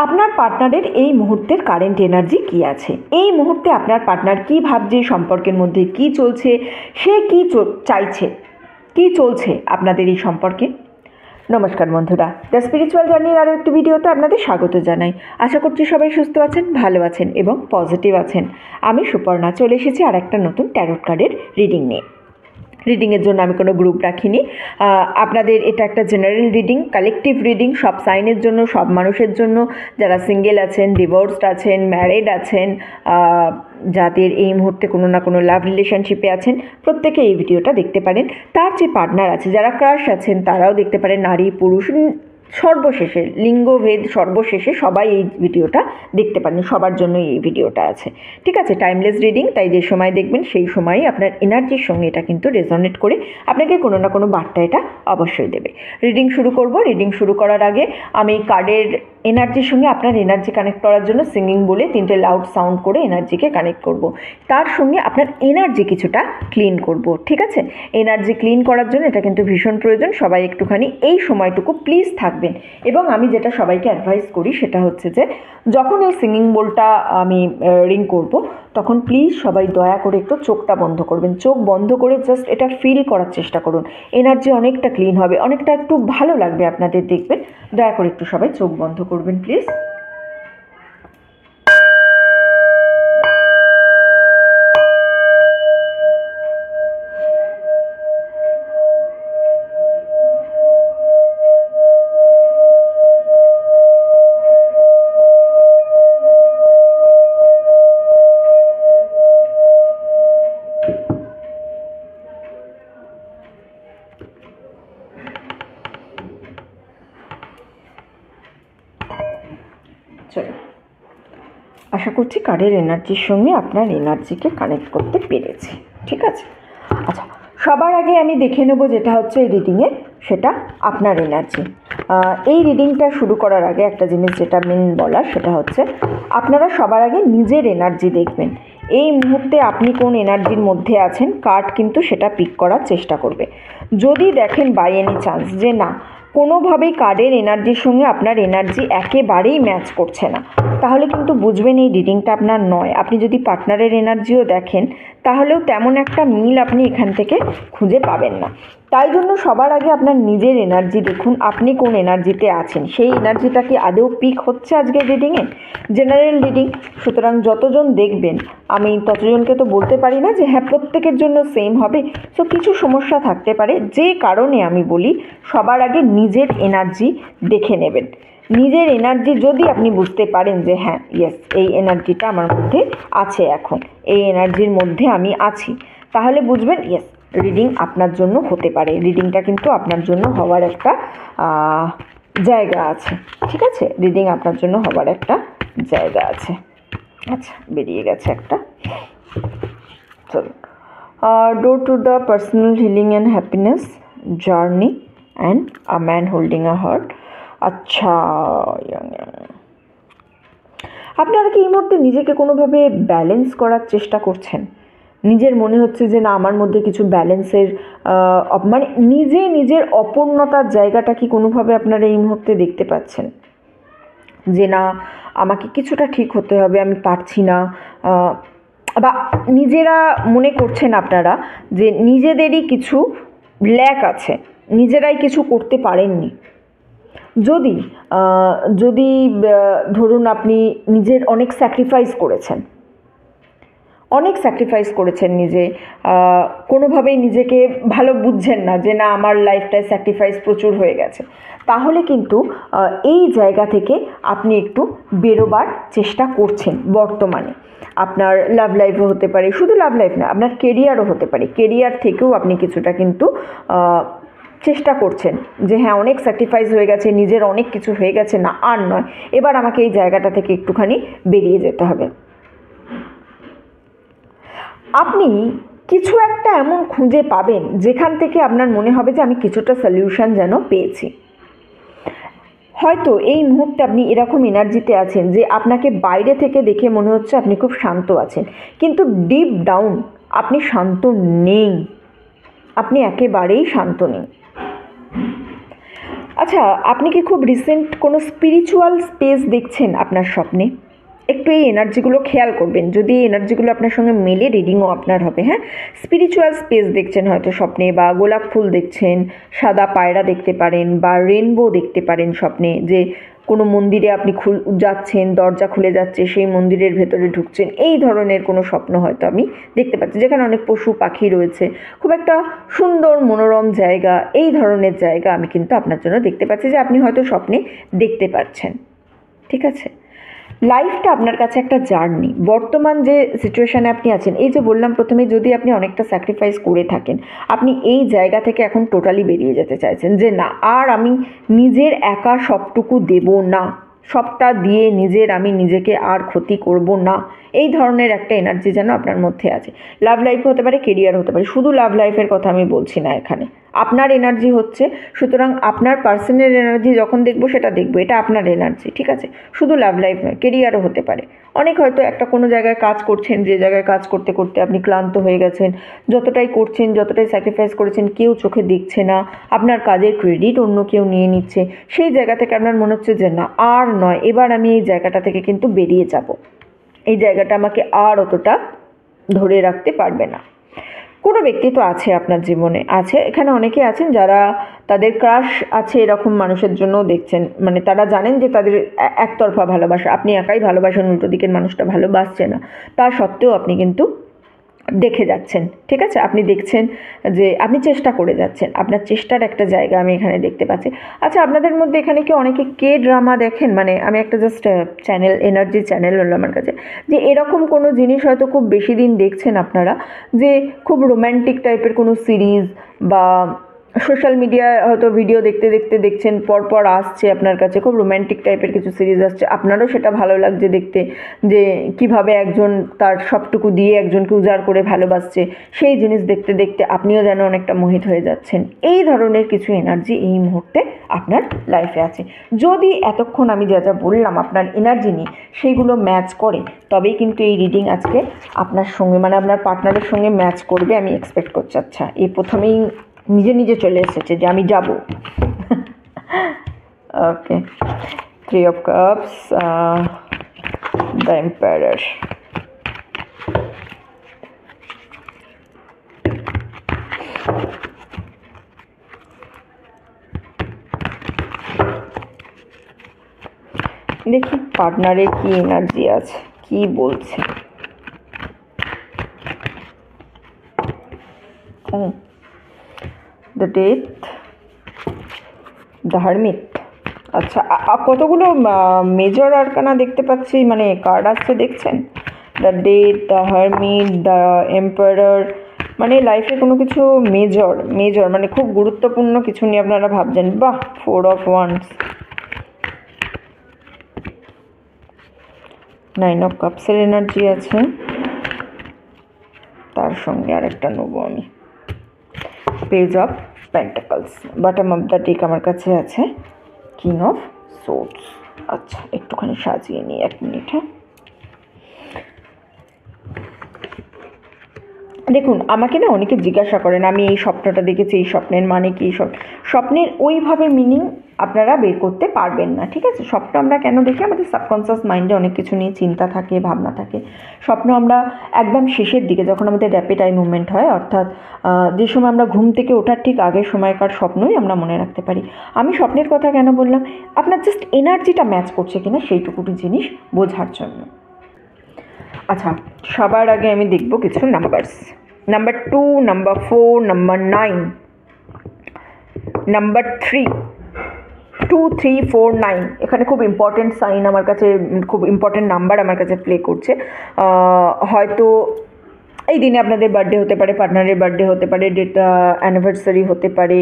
আপনার পার্টনারের এই মুহূর্তের কারেন্ট এনার্জি কী আছে, এই মুহূর্তে আপনার পার্টনার কী ভাবছে, সম্পর্কের মধ্যে কী চলছে, সে কী চাইছে, কী চলছে আপনাদের এই সম্পর্কে। নমস্কার বন্ধুরা, দ্য স্পিরিচুয়াল জার্নির আরও একটি ভিডিওতে আপনাদের স্বাগত জানাই। আশা করছি সবাই সুস্থ আছেন, ভালো আছেন এবং পজিটিভ আছেন। আমি সুপর্ণা চলে এসেছি আর একটা নতুন ট্যারোট কার্ডের রিডিং নিয়ে। রিডিংয়ের জন্য আমি কোনো গ্রুপ রাখিনি, আপনাদের এটা একটা জেনারেল রিডিং, কালেকটিভ রিডিং, সব সাইনের জন্য, সব মানুষের জন্য, যারা সিঙ্গেল আছেন, ডিভোর্সড আছেন, ম্যারিড আছেন, যাদের এই মুহূর্তে কোনো না কোনো লাভ রিলেশনশিপে আছেন, প্রত্যেকে এই ভিডিওটা দেখতে পারেন। তার যে পার্টনার আছে, যারা ক্রাশ আছেন, তারাও দেখতে পারেন, নারী পুরুষ সর্বশেষে, লিঙ্গভেদ সর্বশেষে সবাই এই ভিডিওটা দেখতে পারেন, সবার জন্যই এই ভিডিওটা আছে। ঠিক আছে, টাইমলেস রিডিং, তাই যে সময় দেখবেন সেই সময়ই আপনার এনার্জির সঙ্গে এটা কিন্তু রেজোনেট করে আপনাকে কোনো না কোনো বার্তা এটা অবশ্যই দেবে। রিডিং শুরু করব। রিডিং শুরু করার আগে আমি কার্ডের এনার্জির সঙ্গে আপনার এনার্জি কানেক্ট করার জন্য সিঙ্গিং বলে 3টে লাউড সাউন্ড করে এনার্জিকে কানেক্ট করব। তার সঙ্গে আপনার এনার্জি কিছুটা ক্লিন করব। ঠিক আছে, এনার্জি ক্লিন করার জন্য এটা কিন্তু ভীষণ প্রয়োজন। সবাই একটুখানি এই সময়টুকু প্লিজ থাকবেন। এবং আমি যেটা সবাইকে অ্যাডভাইস করি সেটা হচ্ছে যে যখন এই সিঙ্গিং বোলটা আমি রিং করব, তখন প্লিজ সবাই দয়া করে একটু চোখটা বন্ধ করবেন। চোখ বন্ধ করে জাস্ট এটা ফিল করার চেষ্টা করুন। এনার্জি অনেকটা ক্লিন হবে, অনেকটা একটু ভালো লাগবে আপনাদের, দেখবেন। দয়া করে একটু সবাই চোখ বন্ধ করবেন প্লিজ। চলো, আশা করছি কার্ডের এনার্জির সঙ্গে আপনার এনার্জিকে কানেক্ট করতে পেরেছি। ঠিক আছে, আচ্ছা, সবার আগে আমি দেখে নেব যেটা হচ্ছে এই রিডিংয়ে, সেটা আপনার এনার্জি। এই রিডিংটা শুরু করার আগে একটা জিনিস যেটা মেন বলার, সেটা হচ্ছে আপনারা সবার আগে নিজের এনার্জি দেখবেন। এই মুহূর্তে আপনি কোন এনার্জির মধ্যে আছেন, কার্ড কিন্তু সেটা পিক করার চেষ্টা করবে। যদি দেখেন বাই এনি চান্স যে না, কোনোভাবেই কার্ডের এনার্জির সঙ্গে আপনার এনার্জি একেবারেই ম্যাচ করছে না, তাহলে কিন্তু বুঝবেন এই রিডিংটা আপনার নয়। আপনি যদি পার্টনারের এনার্জিও দেখেন, তাহলেও তেমন একটা মিল আপনি এখান থেকে খুঁজে পাবেন না। তাই জন্য সবার আগে আপনার নিজের এনার্জি দেখুন, আপনি কোন এনার্জিতে আছেন, সেই এনার্জিটা কি আদৌ পিক হচ্ছে আজকের রিডিংয়ে। জেনারেল রিডিং, সুতরাং যতজন দেখবেন, আমি ততজনকে তো বলতে পারি না যে হ্যাঁ প্রত্যেকের জন্য সেম হবে। সো কিছু সমস্যা থাকতে পারে, যে কারণে আমি বলি সবার আগে নিজের এনার্জি দেখে নেবেন। নিজের এনার্জি যদি আপনি বুঝতে পারেন যে হ্যাঁ ইয়েস, এই এনার্জিটা আমার মধ্যে আছে, এখন এই এনার্জির মধ্যে আমি আছি, তাহলে বুঝবেন ইয়েস রিডিং আপনার জন্য হতে পারে। রিডিংটা কিন্তু আপনার জন্য হওয়ার একটা জায়গা আছে। ঠিক আছে, রিডিং আপনার জন্য হওয়ার একটা জায়গা আছে। আচ্ছা, বেরিয়ে গেছে একটা। চলুন, door to the personal healing and happiness journey and a man holding a heart. আচ্ছা, আপনারা কি এই মুহূর্তে নিজেকে কোনোভাবে ব্যালেন্স করার চেষ্টা করছেন? নিজের মনে হচ্ছে যে না, আমার মধ্যে কিছু ব্যালেন্সের মানে নিজের অপূর্ণতার জায়গাটা কি কোনোভাবে আপনারা এই মুহূর্তে দেখতে পাচ্ছেন যে না, আমাকে কিছুটা ঠিক হতে হবে, আমি পারছি না, বা নিজেরা মনে করছেন আপনারা যে নিজেদেরই কিছু ল্যাক আছে, নিজেরাই কিছু করতে পারেননি। যদি ধরুন আপনি নিজের অনেক স্যাক্রিফাইস করেছেন, নিজে কোনোভাবেই নিজেকে ভালো বুঝছেন না যে না, আমার লাইফটায় স্যাক্রিফাইস প্রচুর হয়ে গেছে, তাহলে কিন্তু এই জায়গা থেকে আপনি একটু বেরোবার চেষ্টা করছেন বর্তমানে। আপনার লাভ লাইফও হতে পারে, শুধু লাভ লাইফ না, আপনার কেরিয়ারও হতে পারে। কেরিয়ার থেকেও আপনি কিছুটা কিন্তু চেষ্টা করছেন যে হ্যাঁ অনেক স্যাক্রিফাইস হয়ে গেছে, নিজের অনেক কিছু হয়ে গেছে, না আর নয়, এবার আমাকে এই জায়গাটা থেকে একটুখানি বেরিয়ে যেতে হবে। আপনি কিছু একটা এমন খুঁজে পাবেন যেখান থেকে আপনার মনে হবে যে আমি কিছুটা সলিউশন যেন পেয়েছি। হয়তো এই মুহূর্তে আপনি এরকম এনার্জিতে আছেন যে আপনাকে বাইরে থেকে দেখে মনে হচ্ছে আপনি খুব শান্ত আছেন, কিন্তু ডিপ ডাউন আপনি শান্ত নেই, আপনি একেবারেই শান্ত নেই। আচ্ছা, আপনি কি খুব রিসেন্ট কোনো স্পিরিচুয়াল স্পেস দেখছেন আপনার স্বপ্নে? একটু এই এনার্জিগুলো খেয়াল করবেন, যদি এই এনার্জিগুলো আপনার সঙ্গে মেলে রিডিংও আপনার হবে। হ্যাঁ, স্পিরিচুয়াল স্পেস দেখছেন হয়তো স্বপ্নে, বা গোলাপ ফুল দেখছেন, সাদা পায়রা দেখতে পারেন, বা রেনবো দেখতে পারেন স্বপ্নে, যে কোনো মন্দিরে আপনি যাচ্ছেন, দরজা খুলে যাচ্ছে, সেই মন্দিরের ভেতরে ঢুকছেন, এই ধরনের কোনো স্বপ্ন হয়তো আমি দেখতে পাচ্ছি, যেখানে অনেক পশু পাখি রয়েছে, খুব একটা সুন্দর মনোরম জায়গা, এই ধরনের জায়গা আমি কিন্তু আপনার জন্য দেখতে পাচ্ছি, যে আপনি হয়তো স্বপ্নে দেখতে পাচ্ছেন। ঠিক আছে, লাইফটা আপনার কাছে একটা জার্নি। বর্তমান যে সিচুয়েশানে আপনি আছেন, এই যে বললাম প্রথমে, যদি আপনি অনেকটা স্যাক্রিফাইস করে থাকেন, আপনি এই জায়গা থেকে এখন টোটালি বেরিয়ে যেতে চাইছেন, যে না, আর আমি নিজের একা সবটুকু দেব না, সবটা দিয়ে আমি নিজেকে আর ক্ষতি করব না, এই ধরনের একটা এনার্জি যেন আপনার মধ্যে আছে। লাভ লাইফ হতে পারে, কেরিয়ার হতে পারে, শুধু লাভ লাইফের কথা আমি বলছি না এখানে, আপনার এনার্জি হচ্ছে। সুতরাং আপনার পার্সোনাল এনার্জি যখন দেখবো সেটা দেখবো, এটা আপনার এনার্জি। ঠিক আছে, শুধু লাভ লাইফ নয়, কেরিয়ারও হতে পারে। অনেক হয়তো একটা কোনো জায়গায় কাজ করছেন, যে জায়গায় কাজ করতে করতে আপনি ক্লান্ত হয়ে গেছেন, যতটাই করছেন, যতটাই স্যাক্রিফাইস করেছেন, কেউ চোখে দেখছে না, আপনার কাজের ক্রেডিট অন্য কেউ নিয়ে নিচ্ছে, সেই জায়গা থেকে আপনার মনে হচ্ছে যে না, আর নয়, এবার আমি এই জায়গাটা থেকে কিন্তু বেরিয়ে যাব, এই জায়গাটা আমাকে আর অতটা ধরে রাখতে পারবে না। কোনো ব্যক্তি তো আছে আপনার জীবনে, আছে, এখানে অনেকে আছেন যারা তাদের ক্রাশ আছে, এরকম মানুষের জন্যও দেখছেন, মানে তারা জানেন যে তাদের একতরফা ভালোবাসা, আপনি একাই ভালোবাসেন, উল্টো দিকের মানুষটা ভালোবাসছে না, তা সত্ত্বেও আপনি কিন্তু দেখে যাচ্ছেন। ঠিক আছে, আপনি দেখছেন যে আপনি চেষ্টা করে যাচ্ছেন, আপনার চেষ্টার একটা জায়গা আমি এখানে দেখতে পাচ্ছি। আচ্ছা, আপনাদের মধ্যে এখানে কি অনেকে কে ড্রামা দেখেন? মানে আমি একটা জাস্ট চ্যানেল, এনার্জি চ্যানেল হলো আমার কাছে, যে এরকম কোনো জিনিস হয়তো খুব বেশি দিন দেখছেন আপনারা, যে খুব রোম্যান্টিক টাইপের কোনো সিরিজ, বা সোশ্যাল মিডিয়ায় হয়তো ভিডিও দেখতে দেখতে দেখছেন, পরপর আসছে আপনার কাছে খুব রোম্যান্টিক টাইপের কিছু সিরিজ আসছে, আপনারও সেটা ভালো লাগছে দেখতে, যে কিভাবে একজন তার সবটুকু দিয়ে একজনকে উজাড় করে ভালোবাসছে, সেই জিনিস দেখতে দেখতে আপনিও যেন অনেকটা মোহিত হয়ে যাচ্ছেন। এই ধরনের কিছু এনার্জি এই মুহূর্তে আপনার লাইফে আছে। যদি এতক্ষণ আমি যা যা বললাম আপনার এনার্জি নিয়ে সেইগুলো ম্যাচ করে, তবেই কিন্তু এই রিডিং আজকে আপনার সঙ্গে, মানে আপনার পার্টনারের সঙ্গে ম্যাচ করবে, আমি এক্সপেক্ট করছি। আচ্ছা, এই প্রথমেই নিজে নিজে চলে এসেছে যে আমি যাব। ওকে, 3 of Cups, the Emperor, দেখি পার্টনারের কি এনার্জি আছে, কি বলছে। The death, the hermit. আচ্ছা, কতগুলো মেজর আরকানা দেখতে পাচ্ছি, মানে কার্ড আসছে দেখছেন। The death, the hermit, the emperor, মানে লাইফে কোনো কিছু মেজর মানে খুব গুরুত্বপূর্ণ কিছু নিয়ে আপনারা ভাবছেন। বাহ, 4 of Wands, 9 of Cups-এর এনার্জি আছে, তার সঙ্গে আরেকটা নেবো আমি, page of pentacles. Bottom of the deck আমার কাছে আছে কিং অফ সোর্ডস। আচ্ছা, একটুখানি সাজিয়ে নিই, 1 মিনিট। হ্যাঁ, দেখুন, আমাকে না অনেকে জিজ্ঞাসা করেন আমি এই স্বপ্নটা দেখেছি, এই স্বপ্নের মানে কি। স্বপ্নের ওইভাবে মিনিং আপনারা বের করতে পারবেন না। ঠিক আছে, স্বপ্ন আমরা কেন দেখি, আমাদের সাবকনসিয়াস মাইন্ডে অনেক কিছু নিয়ে চিন্তা থাকে, ভাবনা থাকে। স্বপ্ন আমরা একদম শেষের দিকে, যখন আমাদের র্যাপিড আই মুভমেন্ট হয়, অর্থাৎ যে সময় আমরা ঘুম থেকে ওঠার ঠিক আগের সময়কার স্বপ্নই আমরা মনে রাখতে পারি। আমি স্বপ্নের কথা কেন বললাম, আপনার জাস্ট এনার্জিটা ম্যাচ করছে কিনা সেইটুকুটি জিনিস বোঝার জন্য। আচ্ছা, সবার আগে আমি দেখব কিছু numbers. Number 2, number 4, number 9, number 3, 2, 3, 4, 9। এখানে খুব ইম্পর্টেন্ট সাইন আমার কাছে, খুব ইম্পর্টেন্ট নাম্বার আমার কাছে প্লে করছে। হয়তো এই দিনে আপনাদের বার্থডে হতে পারে, পার্টনারের বার্থডে হতে পারে, ডেট অ্যানিভার্সারি হতে পারে,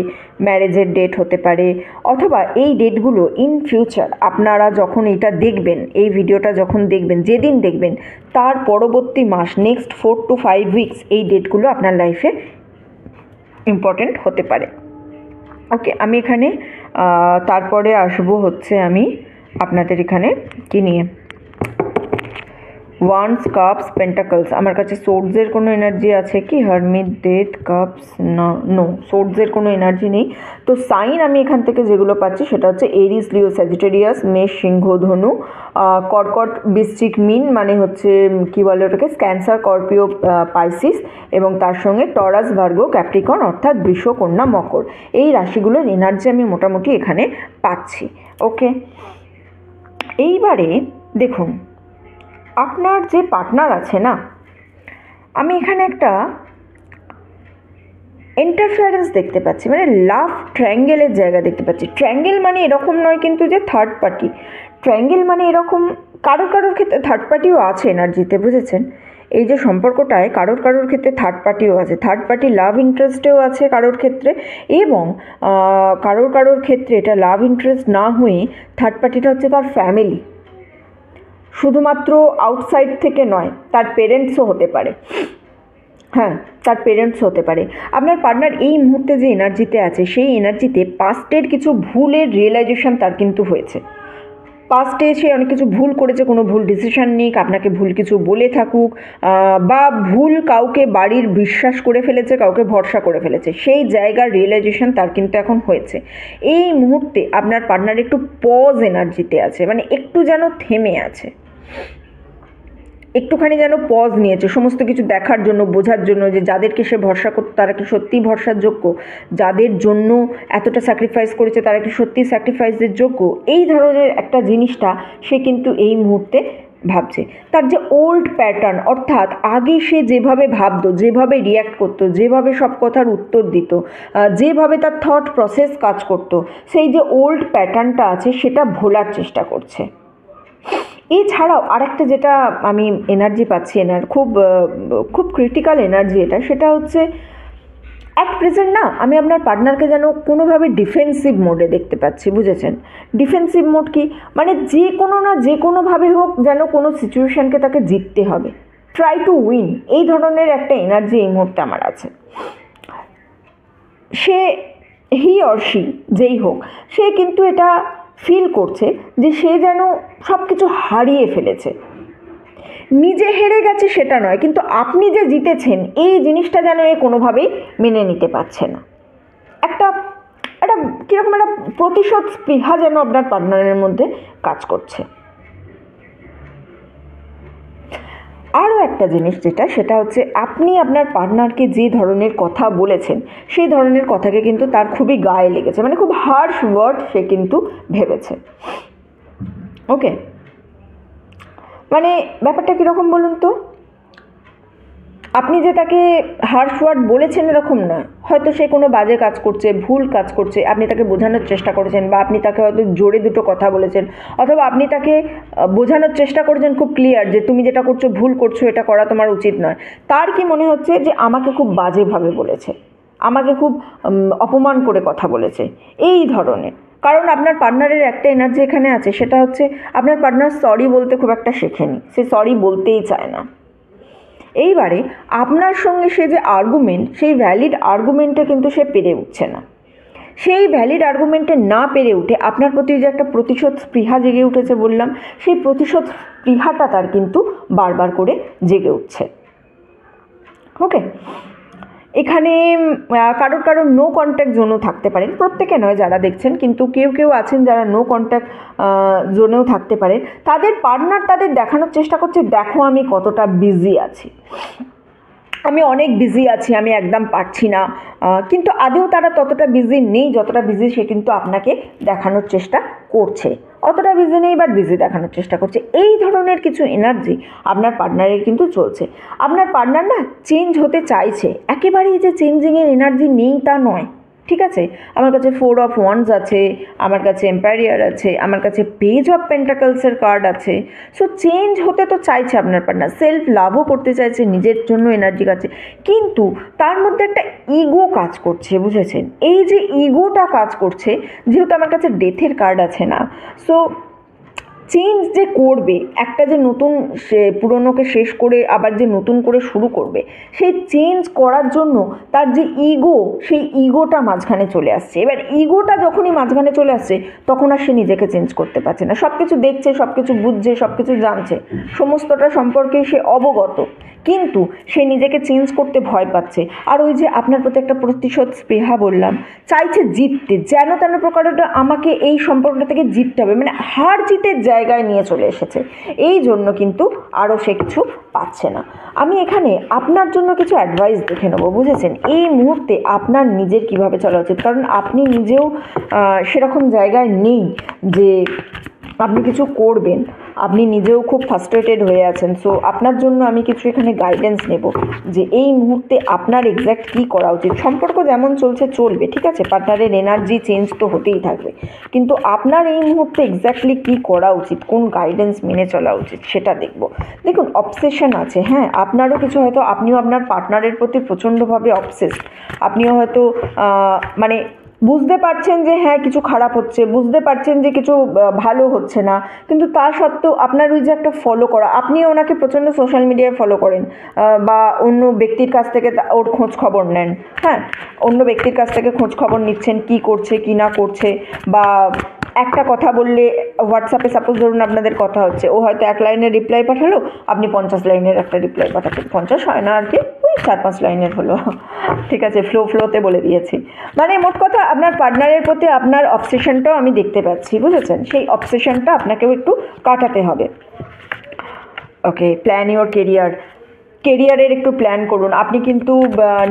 ম্যারেজের ডেট হতে পারে, অথবা এই ডেটগুলো ইন ফিউচার আপনারা যখন এটা দেখবেন, এই ভিডিওটা যখন দেখবেন, যেদিন দেখবেন তার পরবর্তী মাস, নেক্সট 4 to 5 উইকস, এই ডেটগুলো আপনার লাইফে ইম্পর্টেন্ট হতে পারে। ওকে, আমি এখানে তারপরে আসবো হচ্ছে আমি আপনাদের এখানে কি নিয়ে, ওয়ান্স, কাপস, পেন্টাকলস। আমার কাছে সোর্ডসের কোনো এনার্জি আছে কি? হারমিট, ডেথ, কাপস, না, নো, সোর্ডসের কোনো এনার্জি নেই। তো সাইন আমি এখান থেকে যেগুলো পাচ্ছি সেটা হচ্ছে এরিস, লিও, স্যাজিটেরিয়াস, মেষ, সিংহ, ধনু, কর্কট, বৃশ্চিক, মিন মানে হচ্ছে কী বলে ওটাকে, ক্যান্সার, স্করপিও, পাইসিস, এবং তার সঙ্গে টরাস, ভার্গো, ক্যাপ্রিকর্ন অর্থাৎ বৃষ, কন্যা, মকর। এই রাশিগুলোর এনার্জি আমি মোটামুটি এখানে পাচ্ছি। ওকে, এইবারে দেখুন আপনার যে পার্টনার আছে না, আমি এখানে একটা ইন্টারফারেন্স দেখতে পাচ্ছি, মানে লাভ ট্রায়াঙ্গেলের জায়গা দেখতে পাচ্ছি। ট্রায়াঙ্গেল মানে এরকম নয় কিন্তু যে থার্ড পার্টি, ট্রায়াঙ্গেল মানে এরকম কারোর ক্ষেত্রে থার্ড পার্টিও আছে এনার্জিতে, বুঝেছেন? এই যে সম্পর্কটায় কারোর ক্ষেত্রে থার্ড পার্টিও আছে, থার্ড পার্টি লাভ ইন্টারেস্টেও আছে কারোর ক্ষেত্রে, এবং কারোর ক্ষেত্রে এটা লাভ ইন্টারেস্ট না হয়ে থার্ড পার্টিটা হচ্ছে তার ফ্যামিলি, শুধুমাত্র আউটসাইড থেকে নয়, তার পেরেন্টসও হতে পারে। হ্যাঁ, তার পেরেন্টস হতে পারে। আপনার পার্টনার এই মুহূর্তে যে এনার্জিতে আছে সেই এনার্জিতে পাস্টের কিছু ভুলের রিয়েলাইজেশন তার কিন্তু হয়েছে। পাস্টে সে অনেক কিছু ভুল করেছে, কোনো ভুল ডিসিশন নিক, আপনাকে ভুল কিছু বলে থাকুক, বা ভুল কাউকে বাড়ির বিশ্বাস করে ফেলেছে, কাউকে ভরসা করে ফেলেছে, সেই জায়গার রিয়েলাইজেশন তার কিন্তু এখন হয়েছে। এই মুহূর্তে আপনার পার্টনার একটু পজ এনার্জিতে আছে, মানে একটু যেন থেমে আছে, একটুখানি যেন পজ নিয়েছে সমস্ত কিছু দেখার জন্য, বোঝার জন্য যে যাদেরকে সে ভরসা করতো তারা কি সত্যিই ভরসার যোগ্য, যাদের জন্য এতটা স্যাক্রিফাইস করেছে তারা কি সত্যিই স্যাক্রিফাইসের যোগ্য, এই ধরনের একটা জিনিসটা সে কিন্তু এই মুহূর্তে ভাবছে। তার যে ওল্ড প্যাটার্ন, অর্থাৎ আগে সে যেভাবে ভাবতো, যেভাবে রিয়্যাক্ট করতো, যেভাবে সব কথার উত্তর দিত, যেভাবে তার থট প্রসেস কাজ করতো, সেই যে ওল্ড প্যাটার্নটা আছে সেটা ভোলার চেষ্টা করছে। এছাড়াও আরেকটা যেটা আমি এনার্জি পাচ্ছি, খুব ক্রিটিক্যাল এনার্জি এটা, সেটা হচ্ছে অ্যাট প্রেজেন্ট না আমি আপনার পার্টনারকে যেন কোনোভাবে ডিফেন্সিভ মোডে দেখতে পাচ্ছি, বুঝেছেন? ডিফেন্সিভ মোড কি, মানে যে কোনোভাবে হোক যেন কোনো সিচুয়েশানকে তাকে জিততে হবে, ট্রাই টু উইন, এই ধরনের একটা এনার্জি এই মুহূর্তে আমার আছে। সে হি অর শি যেই হোক, সে কিন্তু এটা ফিল করছে যে সে যেন সব কিছু হারিয়ে ফেলেছে, নিজে হেরে গেছে সেটা নয়, কিন্তু আপনি যে জিতেছেন এই জিনিসটা যেন এ কোনোভাবেই মেনে নিতে পারছে না। একটা কীরকম একটা প্রতিশোধ স্পৃহা যেন আপনার পার্টনারের মধ্যে কাজ করছে। আরও একটা জিনিস যেটা, সেটা হচ্ছে আপনি আপনার পার্টনারকে যে ধরনের কথা বলেছেন সেই ধরনের কথাকে কিন্তু তার খুবই গায়ে লেগেছে, মানে খুব হার্শ ওয়ার্ড সে কিন্তু ভেবেছে। ওকে, মানে ব্যাপারটা কীরকম বলুন তো, আপনি যে তাকে হার্শ ওয়ার্ড বলেছেন এরকম নয়, হয়তো সে কোনো বাজে কাজ করছে, ভুল কাজ করছে, আপনি তাকে বোঝানোর চেষ্টা করেছেন, বা আপনি তাকে হয়তো জোরে দুটো কথা বলেছেন, অথবা আপনি তাকে বোঝানোর চেষ্টা করেছেন খুব ক্লিয়ার যে তুমি যেটা করছো ভুল করছো, এটা করা তোমার উচিত নয়। তার কি মনে হচ্ছে যে আমাকে খুব বাজেভাবে বলেছে, আমাকে খুব অপমান করে কথা বলেছে, এই ধরনের। কারণ আপনার পার্টনারের একটা এনার্জি এখানে আছে, সেটা হচ্ছে আপনার পার্টনার সরি বলতে খুব একটা শেখেনি, সে সরি বলতেই চায় না। এইবারে আপনার সঙ্গে সে যে আর্গুমেন্ট, সেই ভ্যালিড আর্গুমেন্টে কিন্তু সে পেরে উঠছে না। সেই ভ্যালিড আর্গুমেন্টে না পেরে উঠে আপনার প্রতি যে একটা প্রতিশোধ স্পৃহা জেগে উঠেছে বললাম, সেই প্রতিশোধ স্পৃহাটা তার কিন্তু বারবার করে জেগে উঠছে। ওকে, এখানে কারোর নো কন্ট্যাক্ট জোনও থাকতে পারেন, প্রত্যেকে নয় যারা দেখছেন, কিন্তু কেউ আছেন যারা নো কন্ট্যাক্ট জোনেও থাকতে পারেন। তাদের পার্টনার তাদের দেখানোর চেষ্টা করছে, দেখো আমি কতটা বিজি আছি, আমি অনেক বিজি আছি, আমি একদম পারছি না, কিন্তু আদৌ তারা ততটা বিজি নেই যতটা বিজি সে কিন্তু আপনাকে দেখানোর চেষ্টা করছে। অতটা বিজি নেই বাট বিজি দেখানোর চেষ্টা করছে, এই ধরনের কিছু এনার্জি আপনার পার্টনারের কিন্তু চলছে। আপনার পার্টনার না চেঞ্জ হতে চাইছে, একেবারেই যে চেঞ্জিংয়ের এনার্জি নেই তা নয়, ঠিক আছে? আমার কাছে 4 অফ ওয়ান্ডস আছে, আমার কাছে এম্পায়ার আছে, আমার কাছে পেজ অফ পেন্টাকলসের কার্ড আছে। সো চেঞ্জ হতে তো চাইছে আপনার পার্টনার, সেলফ লাভও করতে চাইছে, নিজের জন্য এনার্জি আছে, কিন্তু তার মধ্যে একটা ইগো কাজ করছে, বুঝেছেন? এই যে ইগোটা কাজ করছে, যেহেতু আমার কাছে ডেথের কার্ড আছে না, সো চেঞ্জ যে করবে, একটা যে নতুন পুরনোকে শেষ করে আবার যে নতুন করে শুরু করবে, সেই চেঞ্জ করার জন্য তার যে ইগো, সেই ইগোটা মাঝখানে চলে আসছে। এবার ইগোটা যখনই মাঝখানে চলে আসছে তখন আর সে নিজেকে চেঞ্জ করতে পারছে না। সব কিছু দেখছে, সব কিছু বুঝছে, সব কিছু জানছে, সমস্তটা সম্পর্কে সে অবগত, কিন্তু সে নিজেকে চেঞ্জ করতে ভয় পাচ্ছে। আর ওই যে আপনার প্রতি একটা প্রতিশোধ স্পৃহা বললাম, চাইছে জিততে, যেন তেন প্রকারটা আমাকে এই সম্পর্কটা থেকে জিততে হবে, মানে হার জিতের জায়গায় নিয়ে চলে এসেছে। এই জন্য কিন্তু আরও সে কিছু পাচ্ছে না। আমি এখানে আপনার জন্য কিছু অ্যাডভাইস দেখে নেবো, বুঝেছেন? এই মুহূর্তে আপনার নিজের কিভাবে চলা উচিত, কারণ আপনি নিজেও সেরকম জায়গায় নেই যে আপনি কিছু করবেন, আপনি নিজেও খুব ফ্রাস্ট্রেটেড হয়ে আছেন। সো আপনার জন্য আমি কিছু এখানে গাইডেন্স নেব যে এই মুহূর্তে আপনার এক্স্যাক্ট কী করা উচিত। সম্পর্ক যেমন চলছে চলবে, ঠিক আছে, পার্টনারের এনার্জি চেঞ্জ তো হতেই থাকবে, কিন্তু আপনার এই মুহূর্তে এক্স্যাক্টলি কী করা উচিত, কোন গাইডেন্স মেনে চলা উচিত সেটা দেখব। দেখুন, অবসেশন আছে, হ্যাঁ, আপনারও কিছু হয়তো, আপনিও আপনার পার্টনারের প্রতি প্রচণ্ডভাবে অবসেসড। আপনিও হয়তো মানে বুঝতে পারছেন যে হ্যাঁ কিছু খারাপ হচ্ছে, বুঝতে পারছেন যে কিছু ভালো হচ্ছে না, কিন্তু তা সত্ত্বেও আপনার ওই যে একটা ফলো করা, আপনিও ওনাকে প্রচণ্ড সোশ্যাল মিডিয়ায় ফলো করেন বা অন্য ব্যক্তির কাছ থেকে ওর খোঁজ খবর নেন, হ্যাঁ, অন্য ব্যক্তির কাছ থেকে খোঁজ খবর নিচ্ছেন কী করছে কী না করছে। বা একটা কথা বললে হোয়াটসঅ্যাপে সাপোজ ধরুন আপনাদের কথা হচ্ছে, ও হয়তো 1 লাইনের রিপ্লাই পাঠালো, আপনি 50 লাইনের একটা রিপ্লাই পাঠাতেন, 50 হয় না আর কি, ওই 4-5 লাইনের হলো, ঠিক আছে, ফ্লোতে বলে দিয়েছি। মানে মোট কথা আপনার পার্টনারের প্রতি আপনার অবসেশনটাও আমি দেখতে পাচ্ছি, বুঝেছেন? সেই অবসেশনটা আপনাকেও একটু কাটাতে হবে। ওকে, প্ল্যান ইওর কেরিয়ারের একটু প্ল্যান করুন। আপনি কিন্তু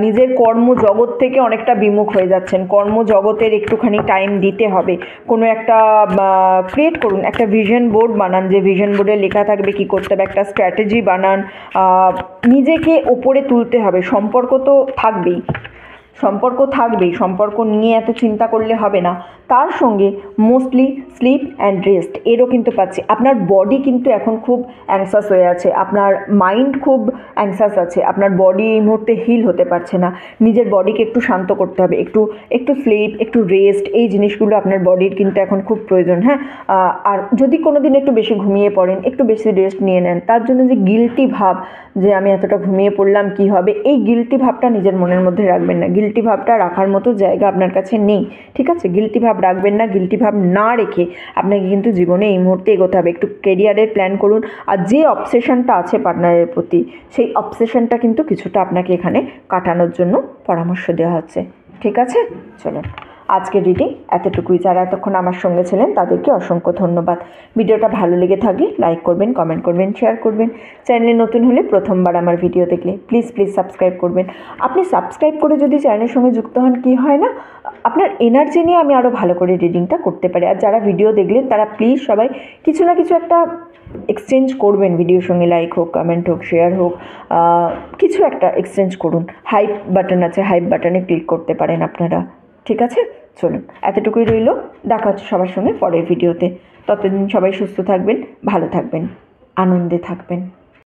নিজের কর্মজগৎ থেকে অনেকটা বিমুখ হয়ে যাচ্ছেন, কর্মজগতের একটুখানি টাইম দিতে হবে। কোনো একটা ক্রিয়েট করুন, একটা ভিশন বোর্ড বানান, যে ভিশন বোর্ডে লেখা থাকবে কী করতে হবে, একটা স্ট্র্যাটেজি বানান। নিজেকে ওপরে তুলতে হবে। সম্পর্ক তো থাকবেই, সম্পর্ক নিয়ে এত চিন্তা করলে হবে না। তার সঙ্গে মোস্টলি স্লিপ অ্যান্ড রেস্ট এরও কিন্তু পাচ্ছি। আপনার বডি কিন্তু এখন খুব অ্যাংসাস হয়ে আছে, আপনার মাইন্ড খুব অ্যাংসাস আছে, আপনার বডি এই মুহূর্তে হিল হতে পারছে না। নিজের বডিকে একটু শান্ত করতে হবে, একটু স্লিপ, একটু রেস্ট, এই জিনিসগুলো আপনার বডির কিন্তু এখন খুব প্রয়োজন। হ্যাঁ, আর যদি কোনো দিন একটু বেশি ঘুমিয়ে পড়েন, একটু বেশি রেস্ট নিয়ে নেন, তার জন্য যে গিল্টি ভাব যে আমি এতটা ঘুমিয়ে পড়লাম কী হবে, এই গিল্টি ভাবটা নিজের মনের মধ্যে রাখবেন না। গিল্টি ভাবটা রাখার মতো জায়গা আপনার কাছে নেই, ঠিক আছে? গিল্টি ভাব রাখবেন না। গিল্টি ভাব না রেখে আপনাকে কিন্তু জীবনে এই মুহূর্তে এগোতে হবে। একটু কেরিয়ারের প্ল্যান করুন। আর যে অবসেশনটা আছে পার্টনারের প্রতি, সেই অবসেশনটা কিন্তু কিছুটা আপনাকে এখানে কাটানোর জন্য পরামর্শ দেওয়া হচ্ছে, ঠিক আছে? চলুন, আজকের রিডিং এতটুকুই। যারা এতক্ষণ আমার সঙ্গে ছিলেন তাদেরকে অসংখ্য ধন্যবাদ। ভিডিওটা ভালো লেগে থাকলে লাইক করবেন, কমেন্ট করবেন, শেয়ার করবেন। চ্যানেলে নতুন হলে প্রথমবার আমার ভিডিও দেখলে প্লিজ সাবস্ক্রাইব করবেন। আপনি সাবস্ক্রাইব করে যদি চ্যানেলের সঙ্গে যুক্ত হন, কি হয় না, আপনার এনার্জি নিয়ে আমি আরও ভালো করে রিডিংটা করতে পারি। আর যারা ভিডিও দেখলেন তারা প্লিজ সবাই কিছু না কিছু একটা এক্সচেঞ্জ করবেন ভিডিওর সঙ্গে, লাইক হোক, কমেন্ট হোক, শেয়ার হোক, কিছু একটা এক্সচেঞ্জ করুন। হাইপ বাটন আছে, হাইপ বাটনে ক্লিক করতে পারেন আপনারা, ঠিক আছে? চলুন, এতটুকুই রইল। দেখা হচ্ছে সবার সঙ্গে পরের ভিডিওতে। ততদিন সবাই সুস্থ থাকবেন, ভালো থাকবেন, আনন্দে থাকবেন।